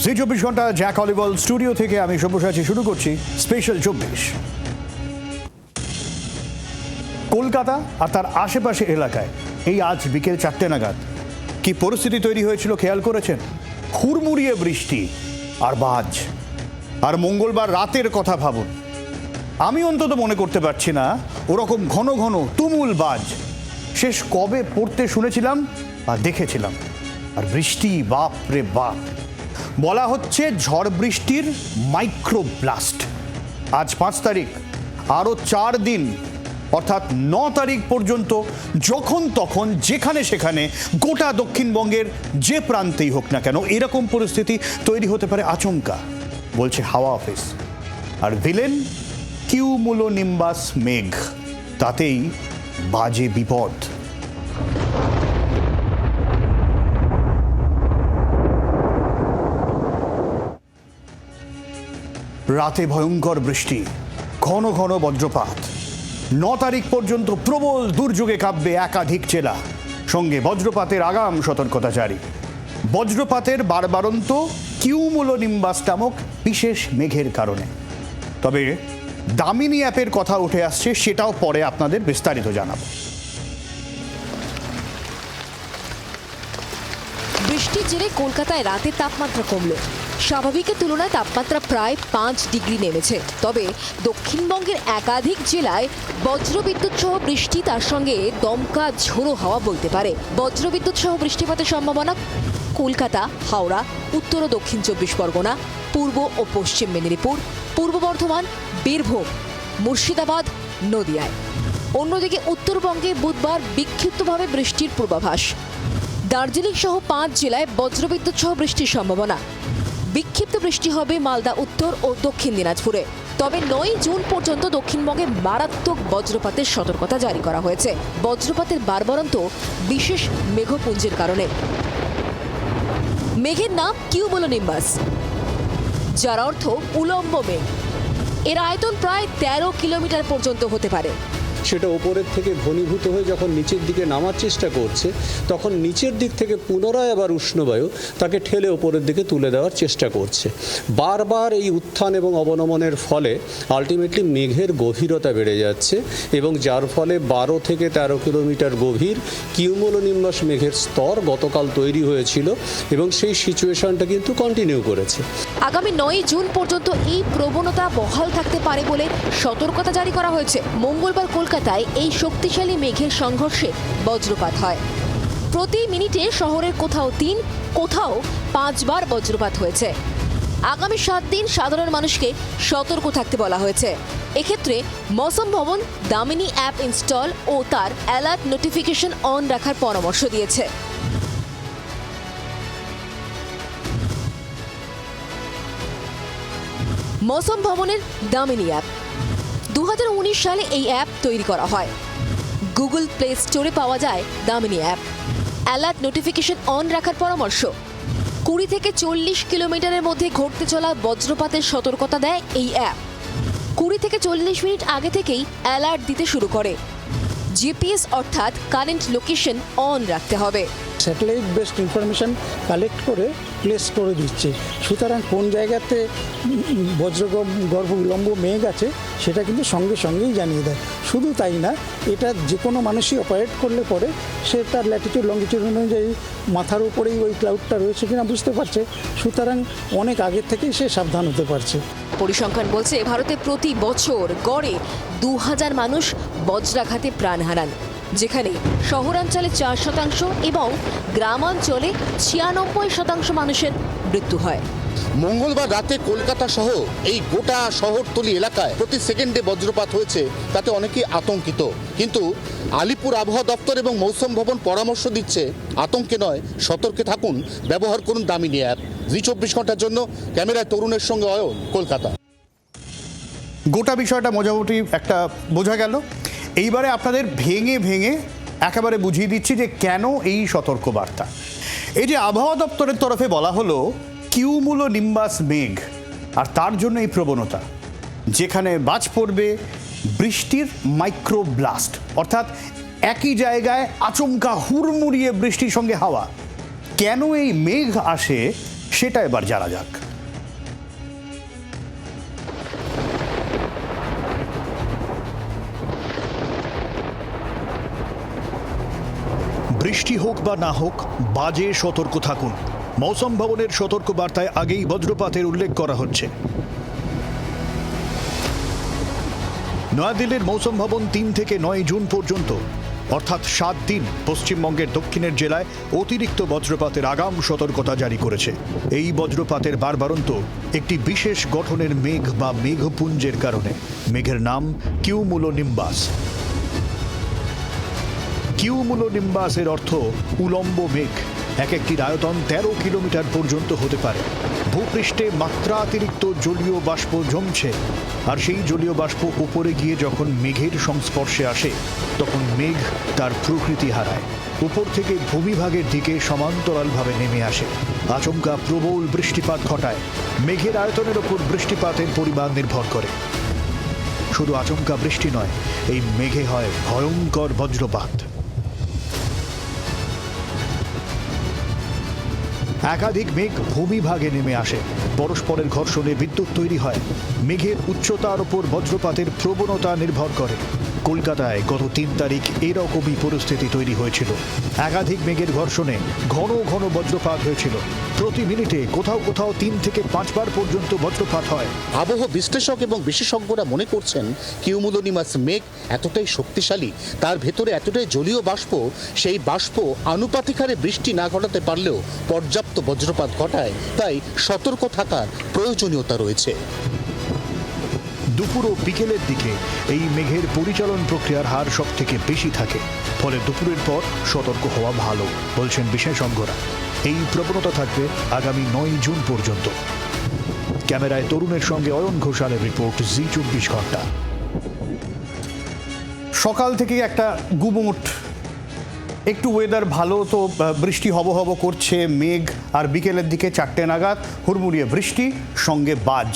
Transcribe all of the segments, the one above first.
জি 24 ঘন্টা Jack অলিভল studio থেকে আমি সব্যসাচী শুরু করছি স্পেশাল 24। কলকাতা আর তার আশেপাশে এলাকায় এই আজ বিকেল 4টে নাগাদ কি পরিস্থিতি তৈরি হয়েছিল খেয়াল করেছেন? হুড়মুড়িয়ে বৃষ্টি আর বাজ। আর মঙ্গলবার রাতের কথা ভাবুন, আমি অন্তত মনে করতে পারছি না ওরকম ঘন ঘন তুমুল বাজ শেষ কবে পড়তে শুনেছিলাম বা দেখেছিলাম। আর বৃষ্টি, বাপ রে বাপ, বলা হচ্ছে ঝড় বৃষ্টির মাইক্রো ব্লাস্ট। আজ 5 তারিখ, আরও 4 দিন অর্থাৎ 9 তারিখ পর্যন্ত যখন তখন যেখানে সেখানে গোটা দক্ষিণবঙ্গের যে প্রান্তেই হোক না কেন এরকম পরিস্থিতি তৈরি হতে পারে আচমকা, বলছে হাওয়া অফিস। আর ভিলেন কিউমুলোনিম্বাস মেঘ, তাতেই বাজে বিপদ। রাতে ভয়ঙ্কর বৃষ্টি, ঘন ঘন বজ্রপাত। 9 তারিখ পর্যন্ত প্রবল দুর্যোগে কাঁপবে একাধিক জেলা, সঙ্গে বজ্রপাতের আগাম সতর্কতা জারি। বজ্রপাতের বারবারন্ত কিউমুলোনিম্বাস নামক বিশেষ মেঘের কারণে। তবে দামিনী অ্যাপের কথা উঠে আসছে, সেটাও পরে আপনাদের বিস্তারিত জানাবো। বৃষ্টির জেরে কলকাতায় রাতে তাপমাত্রা কমল। স্বাভাবিকের তুলনায় তাপমাত্রা প্রায় 5 ডিগ্রি নেমেছে। তবে দক্ষিণবঙ্গের একাধিক জেলায় বজ্রবিদ্যুৎ সহ বৃষ্টি, তার সঙ্গে দমকা ঝোড়ো হাওয়া বইতে পারে। বজ্রবিদ্যুৎ সহ বৃষ্টিপাতের সম্ভাবনা কলকাতা, হাওড়া, উত্তর ও দক্ষিণ 24 পরগনা, পূর্ব ও পশ্চিম মেদিনীপুর, পূর্ব বর্ধমান, বীরভূম, মুর্শিদাবাদ, নদিয়ায়। অন্যদিকে উত্তরবঙ্গে বুধবার বিক্ষিপ্তভাবে বৃষ্টির পূর্বাভাস। দার্জিলিং সহ 5 জেলায় বজ্রবিদ্যুৎ সহ বৃষ্টির সম্ভাবনা। বিক্ষিপ্ত বৃষ্টি হবে মালদা উত্তর ও দক্ষিণ দিনাজপুরে। তবে 9 জুন পর্যন্ত দক্ষিণবঙ্গে মারাত্মক বজ্রপাতের সতর্কতা জারি করা হয়েছে, বজ্রপাতের বারবারন্ত বিশেষ মেঘপুঞ্জের কারণে। মেঘের নাম কিউমুলোনিম্বাস, যার অর্থ উলম্ব মেঘ। এর আয়তন প্রায় 13 কিলোমিটার পর্যন্ত হতে পারে। সেটা ওপরের থেকে ঘনীভূত হয়ে যখন নিচের দিকে নামার চেষ্টা করছে, তখন নিচের দিক থেকে পুনরায় আবার উষ্ণবায়ু তাকে ঠেলে ওপরের দিকে তুলে দেওয়ার চেষ্টা করছে। বারবার এই উত্থান এবং অবনমনের ফলে আলটিমেটলি মেঘের গভীরতা বেড়ে যাচ্ছে, এবং যার ফলে 12 থেকে 13 কিলোমিটার গভীর কিউমুলোনিম্বাস মেঘের স্তর গতকাল তৈরি হয়েছিল, এবং সেই সিচুয়েশনটা কিন্তু কন্টিনিউ করেছে। আগামী 9 জুন পর্যন্ত এই প্রবণতা বহাল থাকতে পারে বলে সতর্কতা জারি করা হয়েছে। মঙ্গলবার কলকাতায় এই শক্তিশালী মেঘের সংঘর্ষে বজ্রপাত হয়। প্রতি মিনিটে শহরের কোথাও 3, কোথাও 5 বার বজ্রপাত হয়েছে। আগামী 7 দিন সাধারণ মানুষকে সতর্ক থাকতে বলা হয়েছে। এক্ষেত্রে মৌসম ভবন দামিনী অ্যাপ ইনস্টল ও তার অ্যালার্ট নোটিফিকেশন অন রাখার পরামর্শ দিয়েছে। মৌসম ভবনের দামিনী অ্যাপ 2019 সালে এই অ্যাপ তৈরি করা হয়। গুগল প্লে স্টোরে পাওয়া যায় Damini app. Alert notification on রাখার পরামর্শ। 20 থেকে 40 কিলোমিটারের মধ্যে ঘটতে চলা বজ্রপাতের সতর্কতা দেয় এই অ্যাপ। 20 থেকে 40 মিনিট আগে থেকেই অ্যালার্ট দিতে শুরু করে। জিপিএস অর্থাৎ কারেন্ট লোকেশন অন রাখতে হবে। স্যাটেলাইট বেসড ইনফরমেশান কালেক্ট করে প্লেস করে দিচ্ছে, সুতরাং কোন জায়গাতে বজ্রগর্ভ উলম্ব মেঘ আছে সেটা কিন্তু সঙ্গে সঙ্গেই জানিয়ে দেয়। শুধু তাই না, এটা যে কোনো মানুষই অপারেট করলে পরে সে তার ল্যাটিটিউড লঙ্গিটিউড অনুযায়ী মাথার উপরেই ওই ক্লাউডটা রয়েছে কিনা বুঝতে পারছে, সুতরাং অনেক আগের থেকেই সে সাবধান হতে পারছে। পরিসংখ্যান বলছে ভারতে প্রতি বছর গড়ে 2000 মানুষ বজ্রাঘাতে প্রাণ হারান, যেখানে শহরাঞ্চলে 4% এবং গ্রামাঞ্চলে 96% মানুষের মৃত্যু হয়। মঙ্গলবার রাতে কলকাতা সহ এই গোটা শহরতলি এলাকায় প্রতি সেকেন্ডে বজ্রপাত হয়েছে, তাতে অনেকেই আতঙ্কিত। কিন্তু আলিপুর আবহাওয়া দপ্তর এবং মৌসুম ভবন পরামর্শ দিচ্ছে আতঙ্কে নয়, সতর্কে থাকুন, ব্যবহার করুন দামিনী অ্যাপ। জি 24 ঘন্টার জন্য ক্যামেরায় তরুণের সঙ্গে অয়ন, কলকাতা। গোটা বিষয়টা মোটামুটি একটা বোঝা গেল। এইবারে আপনাদের ভেঙে ভেঙে একেবারে বুঝিয়ে দিচ্ছি যে কেন এই সতর্কবার্তা। এই যে আবহাওয়া দপ্তরের তরফে বলা হলো কিউমুলোনিম্বাস মেঘ, আর তার জন্য এই প্রবণতা, যেখানে বাজ পড়বে বৃষ্টির মাইক্রো ব্লাস্ট, অর্থাৎ একই জায়গায় আচমকা হুড়মুড়িয়ে বৃষ্টির সঙ্গে হাওয়া। কেন এই মেঘ আসে সেটা এবার জানা যাক। বৃষ্টি হোক বা না হোক, বাজে সতর্ক থাকুন। মৌসুম ভবনের সতর্ক বার্তায় আগেই বজ্রপাতের উল্লেখ করা হচ্ছে। নয়াদিল্লির মৌসুম ভবন 3 থেকে 9 জুন পর্যন্ত অর্থাৎ 7 দিন পশ্চিমবঙ্গের দক্ষিণের জেলায় অতিরিক্ত বজ্রপাতের আগাম সতর্কতা জারি করেছে। এই বজ্রপাতের বারবারন্ত একটি বিশেষ গঠনের মেঘ বা মেঘপুঞ্জের কারণে। মেঘের নাম কিউমুলোনিম্বাস। কিউমুলোনিম্বাসের অর্থ উলম্ব মেঘ। এক একটির আয়তন 13 কিলোমিটার পর্যন্ত হতে পারে। ভূপৃষ্ঠে মাত্রাতিরিক্ত জলীয় বাষ্প জমছে, আর সেই জলীয় বাষ্প উপরে গিয়ে যখন মেঘের সংস্পর্শে আসে তখন মেঘ তার প্রকৃতি হারায়, উপর থেকে ভূমিভাগের দিকে সমান্তরালভাবে নেমে আসে, আচমকা প্রবল বৃষ্টিপাত ঘটায়। মেঘের আয়তনের ওপর বৃষ্টিপাতের পরিমাণ নির্ভর করে। শুধু আচমকা বৃষ্টি নয়, এই মেঘে হয় ভয়ঙ্কর বজ্রপাত। একাধিক মেঘ ভূমিভাগে নেমে আসে, পরস্পরের ঘর্ষণে বিদ্যুৎ তৈরি হয়। মেঘের উচ্চতার ওপর বজ্রপাতের প্রবণতা নির্ভর করে। কলকাতায় গত 3 তারিখ এরকমই পরিস্থিতি তৈরি হয়েছিল। একাধিক মেঘের ঘর্ষণে ঘন ঘন বজ্রপাত হয়েছিল। প্রতি মিনিটে কোথাও কোথাও 3 থেকে 5 বার পর্যন্ত বজ্রপাত হয়। আবহাওয়া বিশ্লেষক এবং বিশেষজ্ঞরা মনে করছেন কিউমুলোনিমাস মেঘ এতটাই শক্তিশালী, তার ভেতরে এতটাই জলীয় বাষ্প, সেই বাষ্প আনুপাতিক হারে বৃষ্টি না ঘটাতে পারলেও পর্যাপ্ত বজ্রপাত ঘটায়। তাই সতর্ক থাকার প্রয়োজনীয়তা রয়েছে। দুপুর ও বিকেলের দিকে এই মেঘের পরিচালন প্রক্রিয়ার হার সব থেকে বেশি থাকে, ফলে দুপুরের পর সতর্ক হওয়া ভালো বলছেন বিশেষজ্ঞরা। এই প্রবণতা থাকবে আগামী 9 জুন পর্যন্ত। ক্যামেরায় তরুণের সঙ্গে অয়ন ঘোষালের রিপোর্ট, জি24 ঘন্টা। সকাল থেকে একটা গুমোট, একটু ওয়েদার ভালো তো বৃষ্টি হব হব করছে মেঘ, আর বিকেলের দিকে 4টে নাগাদ হুড়মুড়িয়ে বৃষ্টি সঙ্গে বাজ।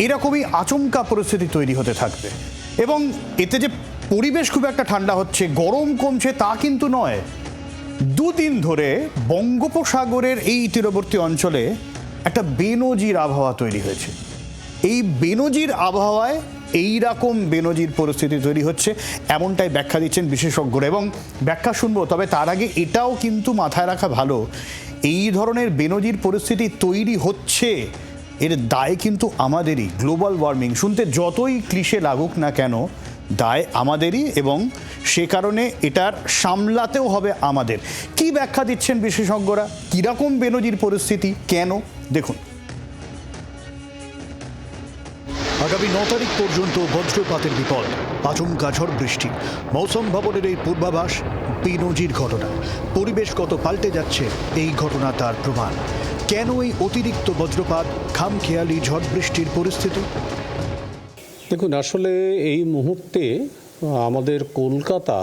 এরকমই আচমকা পরিস্থিতি তৈরি হতে থাকবে, এবং এতে যে পরিবেশ খুব একটা ঠান্ডা হচ্ছে, গরম কমছে তা কিন্তু নয়। 2 দিন ধরে বঙ্গোপসাগরের এই তীরবর্তী অঞ্চলে একটা বেনজির আবহাওয়া তৈরি হয়েছে। এই বেনজির আবহাওয়ায় এই রকম বেনজির পরিস্থিতি তৈরি হচ্ছে, এমনটাই ব্যাখ্যা দিচ্ছেন বিশেষজ্ঞরা, এবং ব্যাখ্যা শুনবো। তবে তার আগে এটাও কিন্তু মাথায় রাখা ভালো, এই ধরনের বেনজির পরিস্থিতি তৈরি হচ্ছে, এর দায় কিন্তু আমাদেরই। গ্লোবাল ওয়ার্মিং শুনতে যতই ক্লিশে লাগুক না কেন, দায় আমাদেরই, এবং সে কারণে এটার সামলাতেও হবে আমাদের। কি ব্যাখ্যা দিচ্ছেন বিশেষজ্ঞরা, কীরকম বেনজির পরিস্থিতি, কেন, দেখুন। আগামী 9 তারিখ পর্যন্ত বজ্রপাতের বিপদ, আচমকা ঝড় বৃষ্টি। মৌসুম ভবনের এই পূর্বাভাস বেনজির ঘটনা। পরিবেশগত পাল্টে যাচ্ছে এই ঘটনা তার প্রমাণ। কেন এই অতিরিক্ত বজ্রপাত, খামখেয়ালি ঝড় বৃষ্টির পরিস্থিতি? দেখুন, আসলে এই মুহূর্তে আমাদের কলকাতা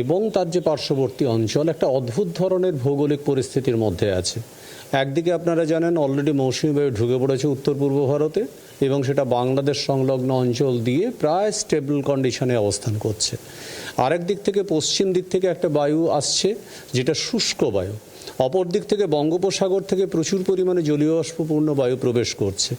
এবং তার যে পার্শ্ববর্তী অঞ্চল একটা অদ্ভুত ধরনের ভৌগোলিক পরিস্থিতির মধ্যে আছে। একদিকে আপনারা জানেন অলরেডি মৌসুমী বায়ু ঢুকে পড়েছে উত্তর পূর্ব ভারতে, এবং সেটা বাংলাদেশ সংলগ্ন অঞ্চল দিয়ে প্রায় স্টেবল কন্ডিশনে অবস্থান করছে। আরেক দিক থেকে পশ্চিম দিক থেকে একটা বায়ু আসছে, যেটা শুষ্ক বায়ু। অপর দিক থেকে বঙ্গোপসাগর থেকে প্রচুর পরিমাণে জলীয় বাষ্পপূর্ণ বায়ু প্রবেশ করছে,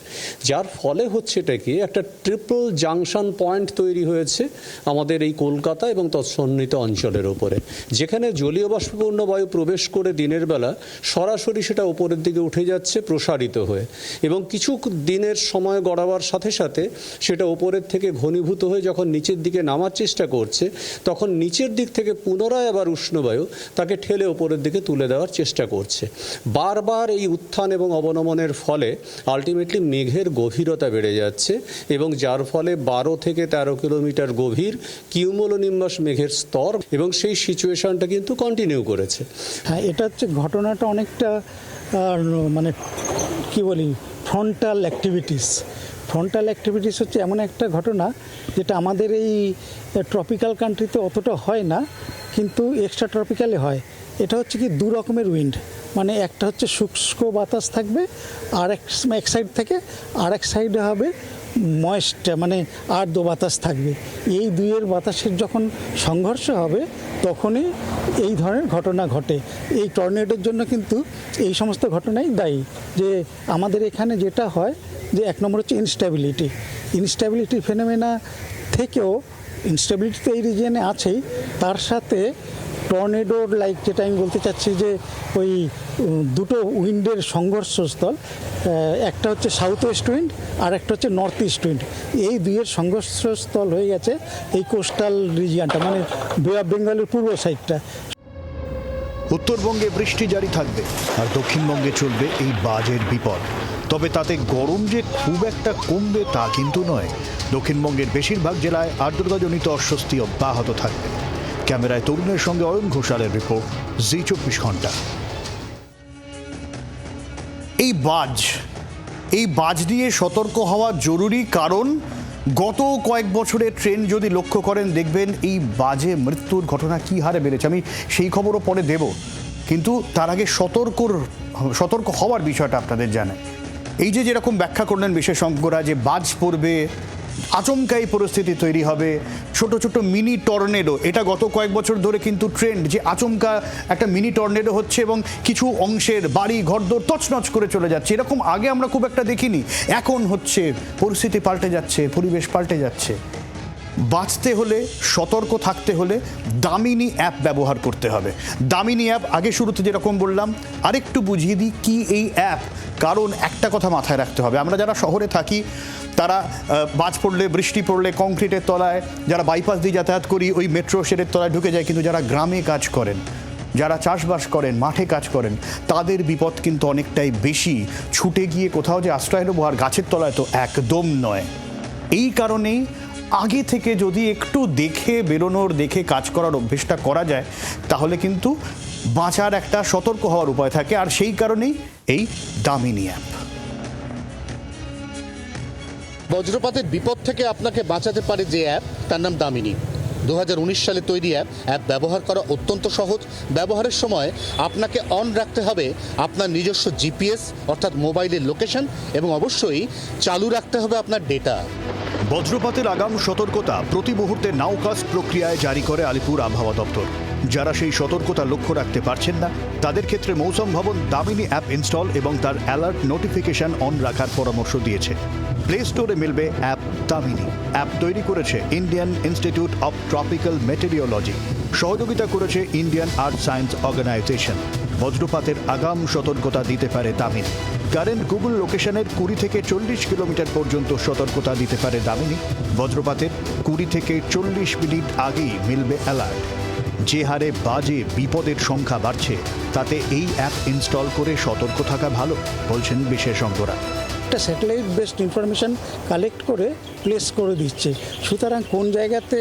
যার ফলে হচ্ছে এটা কি একটা ট্রিপল জাংশন পয়েন্ট তৈরি হয়েছে আমাদের এই কলকাতা এবং তৎসন্নিহিত অঞ্চলের ওপরে, যেখানে জলীয় বাষ্পপূর্ণ বায়ু প্রবেশ করে দিনের বেলা সরাসরি সেটা উপরের দিকে উঠে যাচ্ছে প্রসারিত হয়ে, এবং কিছু দিনের সময় গড়াবার সাথে সাথে সেটা উপরের থেকে ঘনীভূত হয়ে যখন নিচের দিকে নামার চেষ্টা করছে, তখন নিচের দিক থেকে পুনরায় আবার উষ্ণবায়ু তাকে ঠেলে উপরের দিকে তুলে দেওয়ার চেষ্টা করছে। বারবার এই উত্থান এবং অবনমনের ফলে আলটিমেটলি মেঘের গভীরতা বেড়ে যাচ্ছে, এবং যার ফলে 12 থেকে 13 কিলোমিটার গভীর কিউমুলোনিম্বাস মেঘের স্তর, এবং সেই সিচুয়েশনটা কিন্তু কন্টিনিউ করেছে। হ্যাঁ, এটা হচ্ছে ঘটনাটা অনেকটা মানে কি বলি, ফ্রন্টাল অ্যাক্টিভিটিস হচ্ছে এমন একটা ঘটনা যেটা আমাদের এই ট্রপিক্যাল কান্ট্রিতে অতটা হয় না, কিন্তু এক্সট্রা ট্রপিক্যালে হয়। এটা হচ্ছে কি 2 রকমের উইন্ড, মানে একটা হচ্ছে শুষ্ক বাতাস থাকবে আর এক সাইড থেকে, আর এক সাইডে হবে ময়েস্ট মানে আর্দ্র বাতাস থাকবে। এই দুইয়ের বাতাসের যখন সংঘর্ষ হবে তখনই এই ধরনের ঘটনা ঘটে। এই টর্নেডোর জন্য কিন্তু এই সমস্ত ঘটনাই দায়ী। যে আমাদের এখানে যেটা হয় যে এক নম্বর হচ্ছে ইনস্ট্যাবিলিটি ফেনোমেনা থেকেও ইনস্ট্যাবিলিটি তো এই রিজিয়নে আছেই, তার সাথে টর্নেডোর লাইক যেটা আমি বলতে চাচ্ছি যে ওই দুটো উইন্ডের সংঘর্ষস্থল, একটা হচ্ছে সাউথ ওয়েস্ট উইন্ড আর একটা হচ্ছে নর্থ ইস্ট উইন্ড। এই দুইয়ের সংঘর্ষস্থল হয়ে গেছে এই কোস্টাল রিজিয়নটা, মানে বে অফ বেঙ্গলের পূর্ব সাইডটা। উত্তরবঙ্গে বৃষ্টি জারি থাকবে আর দক্ষিণবঙ্গে চলবে এই বাজের বিপদ। তবে তাতে গরম যে খুব একটা কমবে তা কিন্তু নয়। দক্ষিণবঙ্গের বেশিরভাগ জেলায় আর্দ্রতাজনিত অস্বস্তি অব্যাহত থাকবে। ক্যামেরায় তরুণের সঙ্গে অয়ন ঘোষালের রিপোর্ট, জি 24 ঘন্টা। এই বাজ নিয়ে সতর্ক হওয়া জরুরি, কারণ গত কয়েক বছরের ট্রেন্ড যদি লক্ষ্য করেন দেখবেন এই বাজে মৃত্যুর ঘটনা কী হারে বেড়েছে। আমি সেই খবরও পরে দেব, কিন্তু তার আগে সতর্ক হওয়ার বিষয়টা আপনাদের জানাই। এই যে যেরকম ব্যাখ্যা করলেন বিশেষজ্ঞরা যে বাজ পড়বে, আচমকাই পরিস্থিতি তৈরি হবে, ছোট ছোট মিনি টর্নেডো, এটা গত কয়েক বছর ধরে কিন্তু ট্রেন্ড যে আচমকা একটা মিনি টর্নেডো হচ্ছে এবং কিছু অংশের বাড়ি ঘরদোর তছনছ করে চলে যাচ্ছে। এরকম আগে আমরা খুব একটা দেখিনি, এখন হচ্ছে। পরিস্থিতি পাল্টে যাচ্ছে, পরিবেশ পাল্টে যাচ্ছে। বাঁচতে হলে, সতর্ক থাকতে হলে দামিনী অ্যাপ ব্যবহার করতে হবে। দামিনী অ্যাপ, আগে শুরুতে যেরকম বললাম, আরেকটু বুঝিয়ে দিই কি এই অ্যাপ। কারণ একটা কথা মাথায় রাখতে হবে, আমরা যারা শহরে থাকি তারা বাজ পড়লে, বৃষ্টি পড়লে কংক্রিটের তলায়, যারা বাইপাস দিয়ে যাতায়াত করি ওই মেট্রো শেডের তলায় ঢুকে যায়, কিন্তু যারা গ্রামে কাজ করেন, যারা চাষবাস করেন, মাঠে কাজ করেন, তাদের বিপদ কিন্তু অনেকটাই বেশি। ছুটে গিয়ে কোথাও যে আশ্রয় নেবো আর গাছের তলায় তো একদম নয়। এই কারণেই আগে থেকে যদি একটু দেখে বেরোনোর, দেখে কাজ করার অভ্যেসটা করা যায়, তাহলে কিন্তু বাঁচার একটা সতর্ক হওয়ার উপায় থাকে। আর সেই কারণেই এই দামিনী অ্যাপ। বজ্রপাতের বিপদ থেকে আপনাকে বাঁচাতে পারে যে অ্যাপ, তার নাম দামিনী। 2019 সালে তৈরি অ্যাপ ব্যবহার করা অত্যন্ত সহজ। ব্যবহারের সময় আপনাকে অন রাখতে হবে আপনার নিজস্ব জিপিএস অর্থাৎ মোবাইলের লোকেশন, এবং অবশ্যই চালু রাখতে হবে আপনার ডেটা। বজ্রপাতের আগাম সতর্কতা প্রতি মুহূর্তে নাওকাস্ট প্রক্রিয়ায় জারি করে আলিপুর আবহাওয়া দপ্তর। যারা সেই সতর্কতা লক্ষ্য রাখতে পারছেন না তাদের ক্ষেত্রে মৌসুম ভবন দামিনী অ্যাপ ইনস্টল এবং তার অ্যালার্ট নোটিফিকেশন অন রাখার পরামর্শ দিয়েছে। প্লে স্টোরে মিলবে অ্যাপ দামিনী। অ্যাপ তৈরি করেছে ইন্ডিয়ান ইনস্টিটিউট অফ ট্রপিক্যাল মেটেরিওলজি, সহযোগিতা করেছে ইন্ডিয়ান আর্থ সায়েন্স অর্গানাইজেশন। বজ্রপাতের আগাম সতর্কতা দিতে পারে দামিনী। কারেন্ট গুগল লোকেশনের 20 থেকে 40 কিলোমিটার পর্যন্ত সতর্কতা দিতে পারে দামিনী। বজ্রপাতের 20 থেকে 40 মিনিট আগেই মিলবে অ্যালার্ট। যে হারে বাজে বিপদের সংখ্যা বাড়ছে, তাতে এই অ্যাপ ইনস্টল করে সতর্ক থাকা ভালো বলছেন বিশেষজ্ঞরা। একটা স্যাটেলাইট বেসড ইনফরমেশান কালেক্ট করে প্লেস করে দিচ্ছে, সুতরাং কোন জায়গাতে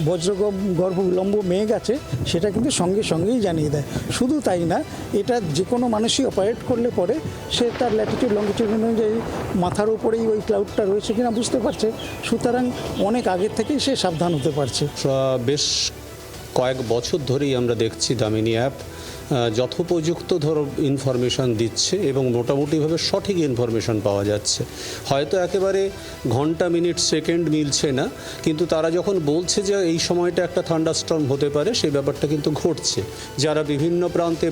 বজ্রগর্ভ উলম্ব মেঘ আছে সেটা কিন্তু সঙ্গে সঙ্গেই জানিয়ে দেয়। শুধু তাই না, এটা যে কোনো মানুষই অপারেট করলে পরে সে তার ল্যাটিটিউড লঙ্গিটিউড অনুযায়ী মাথার উপরেই ওই ক্লাউডটা রয়েছে কিনা বুঝতে পারছে, সুতরাং অনেক আগের থেকেই সে সাবধান হতে পারছে। বেশ কয়েক বছর ধরেই আমরা দেখছি দামিনী অ্যাপ যথোপযুক্ত ইনফরমেশান দিচ্ছে এবং মোটামুটিভাবে সঠিক ইনফরমেশান পাওয়া যাচ্ছে। হয়তো একেবারে ঘন্টা, মিনিট, সেকেন্ড মিলছে না, কিন্তু তারা যখন বলছে যে এই সময়টা একটা থান্ডারস্টর্ম হতে পারে, সেই ব্যাপারটা কিন্তু ঘটছে। যারা বিভিন্ন প্রান্তে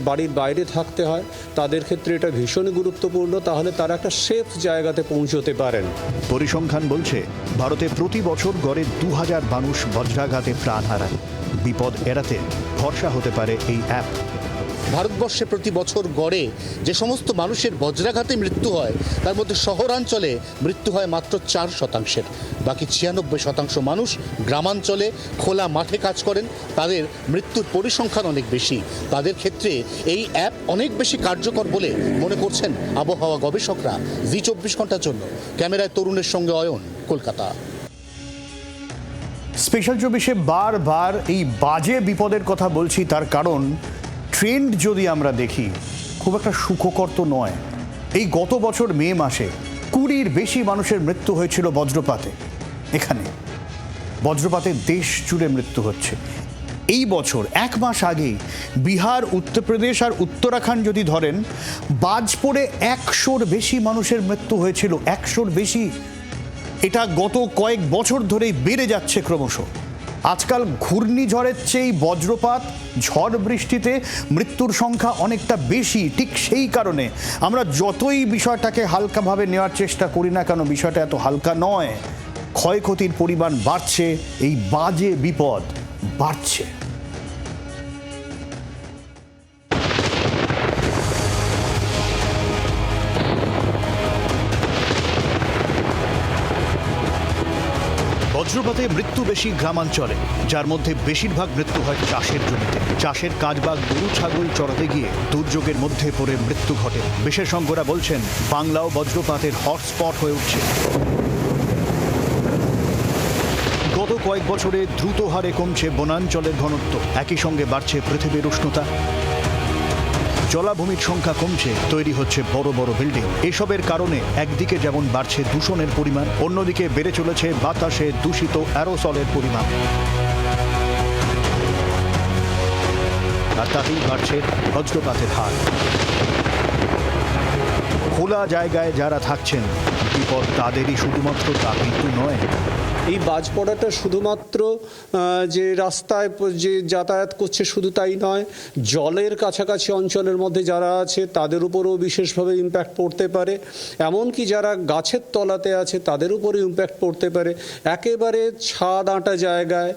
বাড়ির বাইরে থাকতে হয় তাদের ক্ষেত্রে এটা ভীষণই গুরুত্বপূর্ণ, তাহলে তারা একটা সেফ জায়গাতে পৌঁছতে পারেন। পরিসংখ্যান বলছে ভারতে প্রতি বছর গড়ে 2000 মানুষ বজ্রাঘাতে প্রাণ হারায়। বিপদ এড়াতে ভরসা হতে পারে এই অ্যাপ। ভারতবর্ষে প্রতি বছর গড়ে যে সমস্ত মানুষের বজ্রাঘাতে মৃত্যু হয়, তার মধ্যে শহরাঞ্চলে মৃত্যু হয় মাত্র 4%। বাকি 96% মানুষ গ্রামাঞ্চলে খোলা মাঠে কাজ করেন, তাদের মৃত্যুর পরিসংখ্যান অনেক বেশি। তাদের ক্ষেত্রে এই অ্যাপ অনেক বেশি কার্যকর বলে মনে করছেন আবহাওয়া গবেষকরা। জি 24 ঘন্টার জন্য ক্যামেরায় তরুণের সঙ্গে অয়ন, কলকাতা। স্পেশাল 24-এ বারবার এই বাজে বিপদের কথা বলছি, তার কারণ ট্রেন্ড যদি আমরা দেখি খুব একটা সুখকর তো নয়। এই গত বছর মে মাসে 20-র বেশি মানুষের মৃত্যু হয়েছিল বজ্রপাতে। এখানে বজ্রপাতে দেশ জুড়ে মৃত্যু হচ্ছে। এই বছর 1 মাস আগেই বিহার, উত্তরপ্রদেশ আর উত্তরাখণ্ড যদি ধরেন, বাজ পড়ে 100-র বেশি মানুষের মৃত্যু হয়েছিল। 100-র বেশি। এটা গত কয়েক বছর ধরেই বেড়ে যাচ্ছে ক্রমশ। আজকাল ঘূর্ণিঝড়ের চেয়ে বজ্রপাত, ঝড় বৃষ্টিতে মৃত্যুর সংখ্যা অনেকটা বেশি। ঠিক সেই কারণে আমরা যতই বিষয়টাকে হালকাভাবে নেওয়ার চেষ্টা করি না কেন, বিষয়টা এত হালকা নয়। ক্ষয়ক্ষতির পরিমাণ বাড়ছে, এই বাজে বিপদ বাড়ছে। বজ্রপাতে মৃত্যু বেশি গ্রামাঞ্চলে, যার মধ্যে বেশিরভাগ মৃত্যু হয় চাষের জমিতে। চাষের কাজ বা গরু ছাগল চড়াতে গিয়ে দুর্যোগের মধ্যে পড়ে মৃত্যু ঘটে। বিশেষজ্ঞরা বলছেন বাংলাও বজ্রপাতের হটস্পট হয়ে উঠছে। গত কয়েক বছরে দ্রুত হারে কমছে বনাঞ্চলের ঘনত্ব, একই সঙ্গে বাড়ছে পৃথিবীর উষ্ণতা। জলাভূমির সংখ্যা কমছে, তৈরি হচ্ছে বড় বড় বিল্ডিং। এসবের কারণে একদিকে যেমন বাড়ছে দূষণের পরিমাণ, অন্যদিকে বেড়ে চলেছে বাতাসে দূষিত অ্যারোসলের পরিমাণ। আর তাতেই বাড়ছে বজ্রপাতের হার। খোলা জায়গায় যারা থাকছেন, বিপদ তাদেরই শুধুমাত্র, তা কিন্তু নয়। এই বাজ পড়াটা শুধুমাত্র যে রাস্তায় যে যাতায়াত করছে শুধু তাই নয়, জলের কাছাকাছি অঞ্চলের মধ্যে যারা আছে তাদের উপরেও বিশেষভাবে ইম্প্যাক্ট পড়তে পারে। এমনকি যারা গাছের তলাতে আছে তাদের উপরেও ইম্প্যাক্ট পড়তে পারে। একেবারে ছাদ আঁটা জায়গায়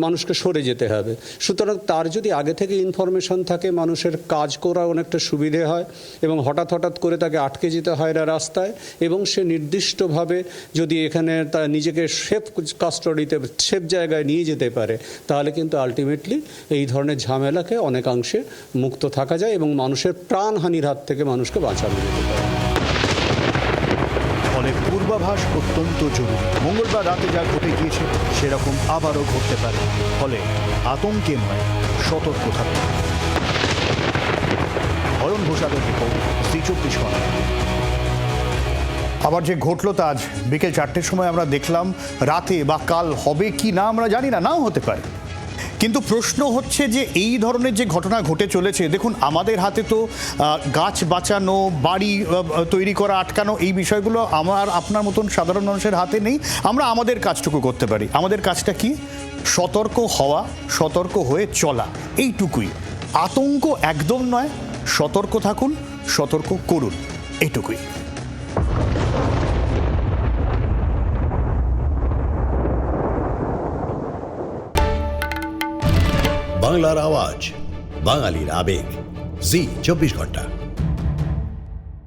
মানুষকে সরে যেতে হবে। সুতরাং তার যদি আগে থেকে ইনফরমেশন থাকে, মানুষের কাজ করা অনেকটা সুবিধে হয় এবং হঠাৎ করে তাকে আটকে যেতে হয় না রাস্তায়, এবং সে নির্দিষ্টভাবে যদি এখানে তার নিজেকে সেফ কাস্টডিতে, সেফ জায়গায় নিয়ে যেতে পারে, তাহলে কিন্তু আলটিমেটলি এই ধরনের ঝামেলাকে অনেকাংশে মুক্ত থাকা যায় এবং মানুষের প্রাণহানির হাত থেকে মানুষকে বাঁচানো যেতে পারে। ফলে পূর্বাভাস অত্যন্ত জরুরি। মঙ্গলবার রাতে যা ঘটে গিয়েছে সেরকম আবারও ঘটতে পারে। ফলে আতঙ্কে নয়, সতর্ক থাকুন। অয়ন ঘোষালের রিপোর্ট, জি24 ঘন্টা। আবার যে ঘটলো তা আজ বিকেল 4টের সময় আমরা দেখলাম। রাতে বা কাল হবে কি না আমরা জানি না, নাও হতে পারে। কিন্তু প্রশ্ন হচ্ছে যে এই ধরনের যে ঘটনা ঘটে চলেছে, দেখুন আমাদের হাতে তো গাছ বাঁচানো, বাড়ি তৈরি করা, আটকানো, এই বিষয়গুলো আমার আপনার মতন সাধারণ মানুষের হাতে নেই। আমরা আমাদের কাজটুকু করতে পারি। আমাদের কাজটা কি? সতর্ক হওয়া, সতর্ক হয়ে চলা, এইটুকুই। আতঙ্ক একদম নয়। সতর্ক থাকুন, সতর্ক করুন, এইটুকুই। বাংলার আওয়াজ, বাঙালির আবেগ, জি24 ঘন্টা।